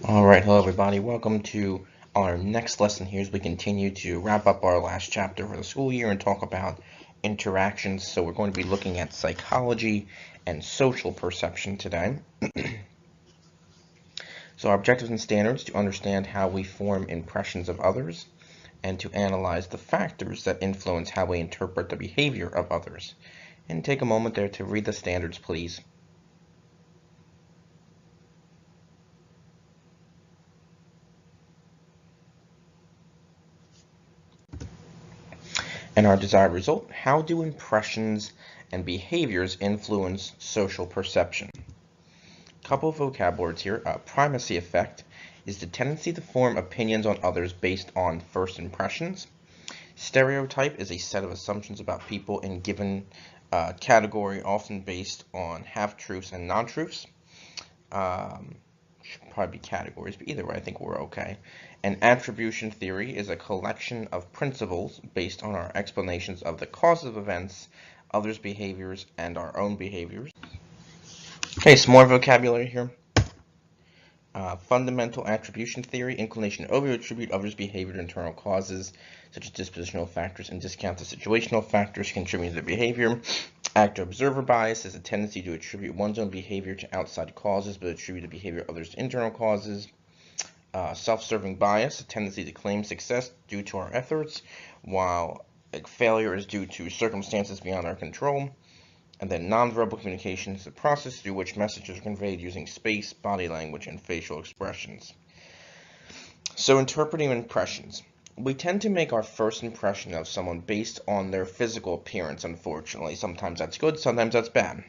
All right, hello everybody. Welcome to our next lesson here as we continue to wrap up our last chapter for the school year and talk about interactions. So we're going to be looking at psychology and social perception today. So our objectives and standards to understand how we form impressions of others and to analyze the factors that influence how we interpret the behavior of others. And take a moment there to read the standards, please. And our desired result, how do impressions and behaviors influence social perception? Couple of vocab words here. Primacy effect is the tendency to form opinions on others based on first impressions. Stereotype is a set of assumptions about people in given category, often based on half-truths and non-truths. Should probably be categories, but either way, I think we're okay. And attribution theory is a collection of principles based on our explanations of the causes of events, others' behaviors, and our own behaviors. Okay, some more vocabulary here. Fundamental attribution theory, inclination to over-attribute others' behavior to internal causes, such as dispositional factors, and discount the situational factors contributing to their behavior. Actor-observer bias is a tendency to attribute one's own behavior to outside causes, but attribute the behavior of others to internal causes. Self-serving bias, a tendency to claim success due to our efforts, while failure is due to circumstances beyond our control. And then nonverbal communication is the process through which messages are conveyed using space, body language, and facial expressions. So interpreting impressions. We tend to make our first impression of someone based on their physical appearance, unfortunately. Sometimes that's good, sometimes that's bad.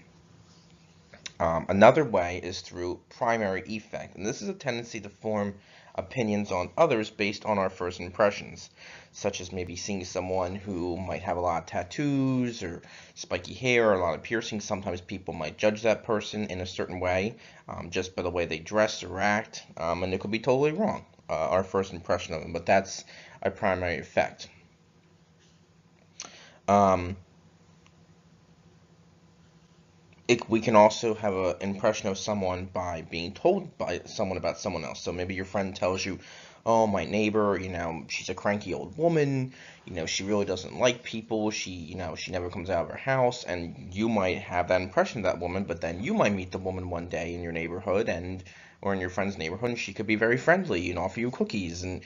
Another way is through primary effect, and this is a tendency to form opinions on others based on our first impressions, such as maybe seeing someone who might have a lot of tattoos or spiky hair or a lot of piercings. Sometimes people might judge that person in a certain way just by the way they dress or act, and it could be totally wrong, our first impression of them, but that's a primary effect. We can also have an impression of someone by being told by someone about someone else. So maybe your friend tells you, oh, my neighbor, she's a cranky old woman, she really doesn't like people, she never comes out of her house, and you might have that impression of that woman, but then you might meet the woman one day in your neighborhood or in your friend's neighborhood, and she could be very friendly and offer you cookies and,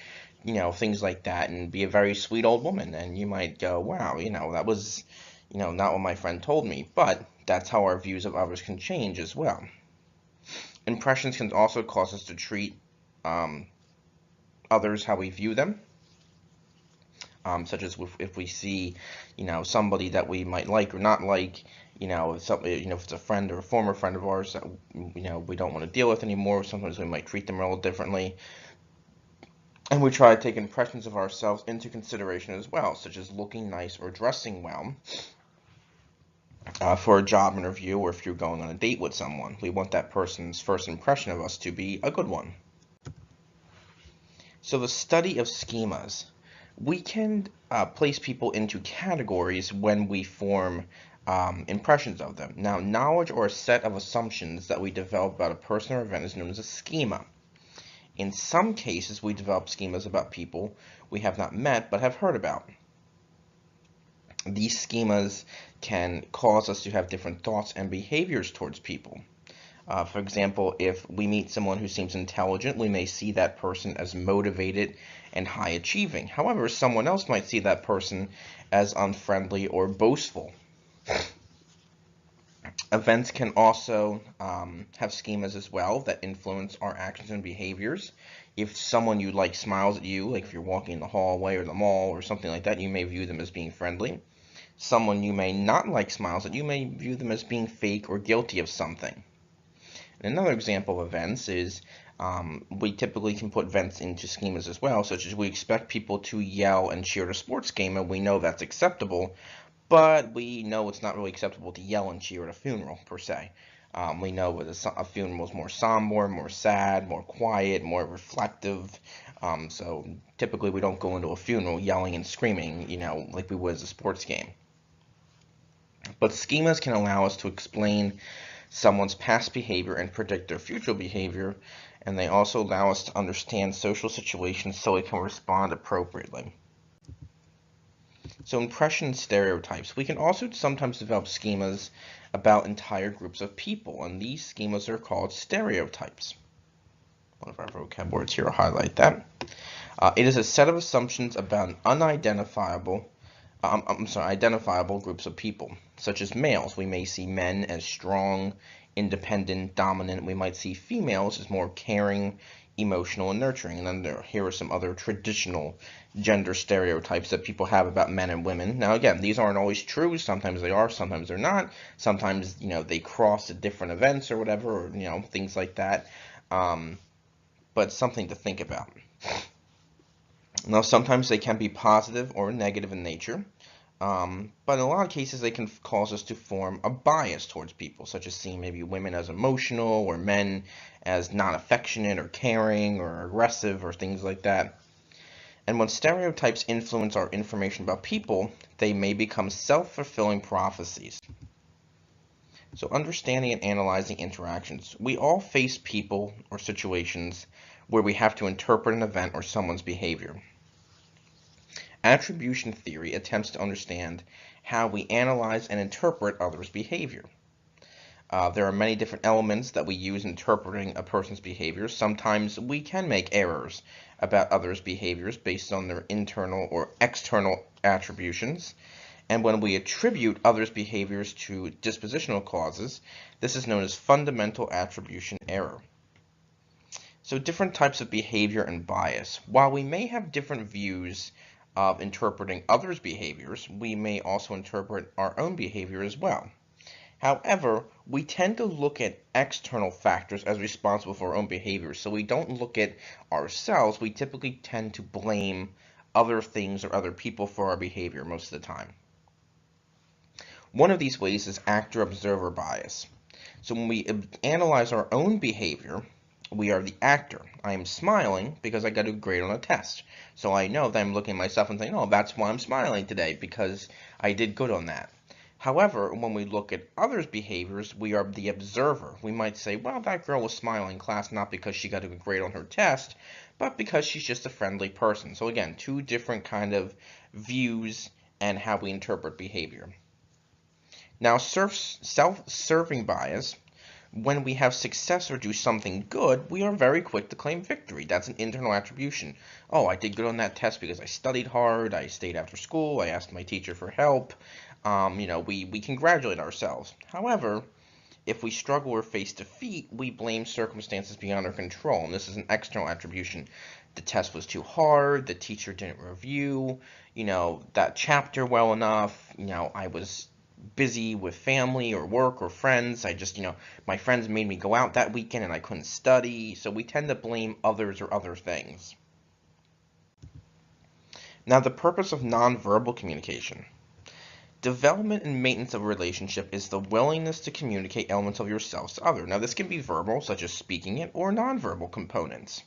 things like that, and be a very sweet old woman, and you might go, wow, that was not what my friend told me, but that's how our views of others can change as well. Impressions can also cause us to treat others how we view them, such as if we see, somebody that we might like or not like, if it's a friend or a former friend of ours that, we don't want to deal with anymore, sometimes we might treat them a little differently. And we try to take impressions of ourselves into consideration as well, such as looking nice or dressing well. For a job interview, or if you're going on a date with someone, we want that person's first impression of us to be a good one. So the study of schemas. We can place people into categories when we form impressions of them. Now, knowledge or a set of assumptions that we develop about a person or event is known as a schema. In some cases, we develop schemas about people we have not met but have heard about. These schemas can cause us to have different thoughts and behaviors towards people. For example, if we meet someone who seems intelligent, we may see that person as motivated and high achieving. However, someone else might see that person as unfriendly or boastful. Events can also have schemas as well that influence our actions and behaviors. If someone you like smiles at you, like if you're walking in the hallway or the mall or something like that, you may view them as being friendly. Someone you may not like smiles at you may view them as being fake or guilty of something. And another example of events is we typically can put events into schemas as well, such as we expect people to yell and cheer at a sports game, and we know that's acceptable, but we know it's not really acceptable to yell and cheer at a funeral, per se. We know that a funeral is more somber, more sad, more quiet, more reflective. So typically we don't go into a funeral yelling and screaming, like we would as a sports game. But schemas can allow us to explain someone's past behavior and predict their future behavior. And they also allow us to understand social situations so we can respond appropriately. So impression stereotypes. We can also sometimes develop schemas about entire groups of people, and these schemas are called stereotypes. One of our vocab words here, I'll highlight that. It is a set of assumptions about an identifiable groups of people, such as males. We may see men as strong, independent, dominant. We might see females as more caring, emotional, and nurturing. And then here are some other traditional gender stereotypes that people have about men and women. Now, again, these aren't always true. Sometimes they are, sometimes they're not. Sometimes, they cross at different events or whatever, or, things like that. But something to think about. Now, sometimes they can be positive or negative in nature, but in a lot of cases they can cause us to form a bias towards people, such as seeing maybe women as emotional or men as non-affectionate or caring or aggressive or things like that. And when stereotypes influence our information about people, they may become self-fulfilling prophecies. So understanding and analyzing interactions. We all face people or situations where we have to interpret an event or someone's behavior. Attribution theory attempts to understand how we analyze and interpret others' behavior. There are many different elements that we use in interpreting a person's behavior. Sometimes we can make errors about others' behaviors based on their internal or external attributions. And when we attribute others' behaviors to dispositional causes, this is known as fundamental attribution error. So different types of behavior and bias. While we may have different views of interpreting others' behaviors, we may also interpret our own behavior as well. However, we tend to look at external factors as responsible for our own behavior, so we don't look at ourselves. We typically tend to blame other things or other people for our behavior most of the time. One of these ways is actor-observer bias. So when we analyze our own behavior, we are the actor. I am smiling because I got a grade on a test. So I know that I'm looking at myself and saying, oh, that's why I'm smiling today, because I did good on that. However, when we look at others' behaviors, we are the observer. We might say, well, that girl was smiling in class not because she got a good grade on her test, but because she's just a friendly person. So again, two different kind of views and how we interpret behavior. Now, self-serving bias. When we have success or do something good, we are very quick to claim victory. That's an internal attribution. Oh, I did good on that test because I studied hard, I stayed after school, I asked my teacher for help. We congratulate ourselves. However, if we struggle or face defeat, we blame circumstances beyond our control. And this is an external attribution. The test was too hard, the teacher didn't review, that chapter well enough, I was busy with family or work or friends. My friends made me go out that weekend and I couldn't study. So we tend to blame others or other things. Now, the purpose of nonverbal communication. Development and maintenance of a relationship is the willingness to communicate elements of yourselves to others. Now, this can be verbal, such as speaking it, or nonverbal components.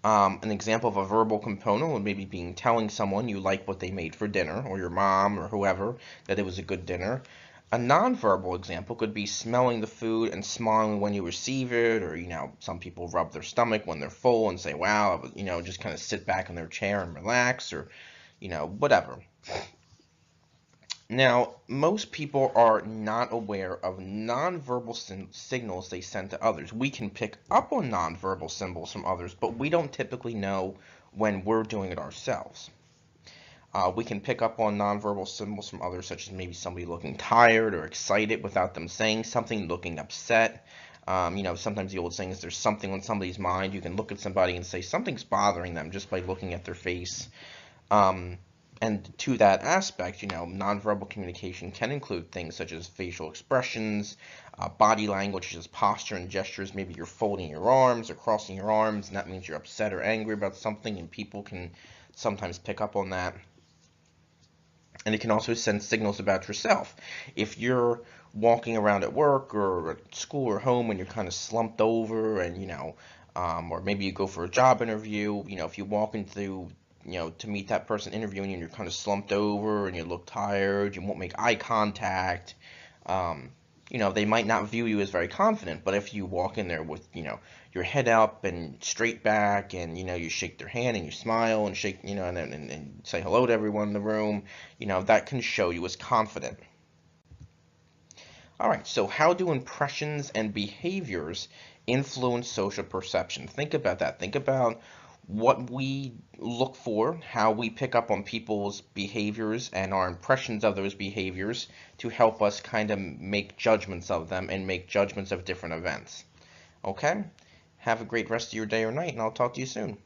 An example of a verbal component would maybe be telling someone you like what they made for dinner, or your mom or whoever, that it was a good dinner. A nonverbal example could be smelling the food and smiling when you receive it, or, some people rub their stomach when they're full and say, wow, just kind of sit back in their chair and relax, or, whatever. Now, most people are not aware of nonverbal signals they send to others. We can pick up on nonverbal symbols from others, but we don't typically know when we're doing it ourselves. We can pick up on nonverbal symbols from others, such as maybe somebody looking tired or excited without them saying something, looking upset. Sometimes the old saying is there's something on somebody's mind. You can look at somebody and say something's bothering them just by looking at their face. And to that aspect, nonverbal communication can include things such as facial expressions, body language, such as posture and gestures. Maybe you're folding your arms or crossing your arms, and that means you're upset or angry about something, and people can sometimes pick up on that. And it can also send signals about yourself. If you're walking around at work or at school or home and you're kind of slumped over and, or maybe you go for a job interview, if you walk into to meet that person interviewing you and you're kind of slumped over and you look tired, you won't make eye contact, they might not view you as very confident, but if you walk in there with, your head up and straight back, and, you shake their hand and you smile and shake, and say hello to everyone in the room, that can show you as confident. All right, so how do impressions and behaviors influence social perception? Think about that. Think about what we look for, how we pick up on people's behaviors and our impressions of those behaviors to help us kind of make judgments of them and make judgments of different events. Okay? Have a great rest of your day or night, and I'll talk to you soon.